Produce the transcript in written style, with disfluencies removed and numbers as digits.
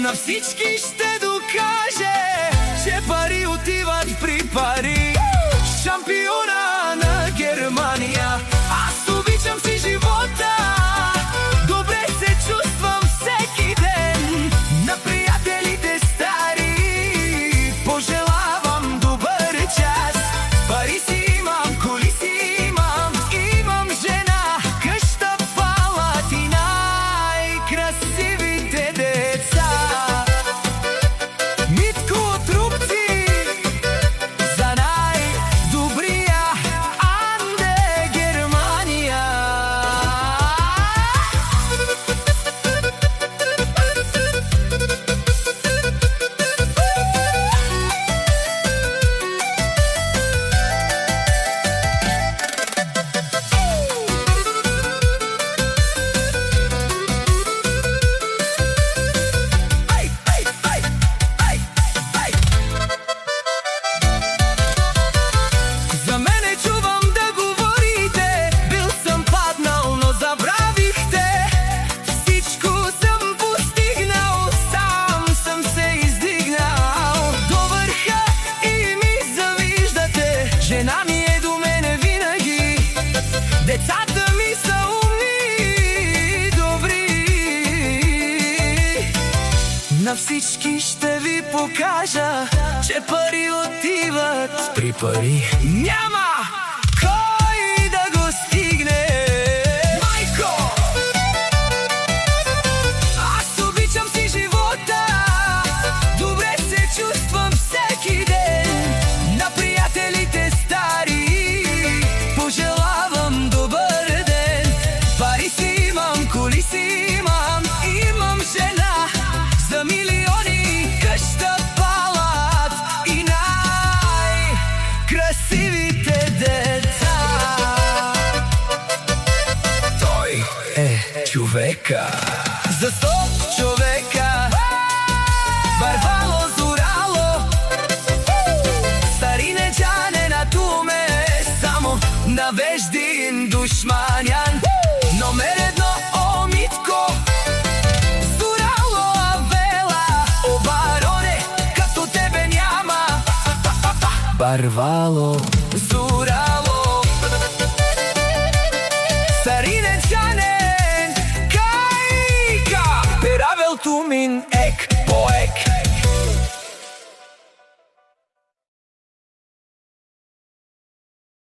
На всички ще докаже, че пари отиват при пари. Шампиона на Германия, аз обичам си живота. Добре се чувствам всеки ден. На приятелите стари пожелавам добър час. Пари си имам, коли си имам, имам жена, къща, палат и най-красивите деца. Митко от Рупци за най-добрия Анде Германия. За мене чувам да говорите, бил съм паднал, но забравихте. Всичко съм постигнал, сам съм се издигнал до върха и ми завиждате. Жена ми е до мене винаги, децата ми са умни и добри. На всички ще ви покажа, че пари отиват при пари. Няма кой да го стигне. Майко! Аз обичам си живота. Добре се чувствам всеки ден. На приятелите стари пожелавам добър ден. Пари си имам, коли си имам, имам жена за милиони, къща, палат и най-красивите деца. Той е човека за 100 човека. Барвало, зорало, старинечане на туме, само навеждин душманян. Номер едно, о, Митко, зорало, Авела, о, бароне, като тебе няма. Барвало.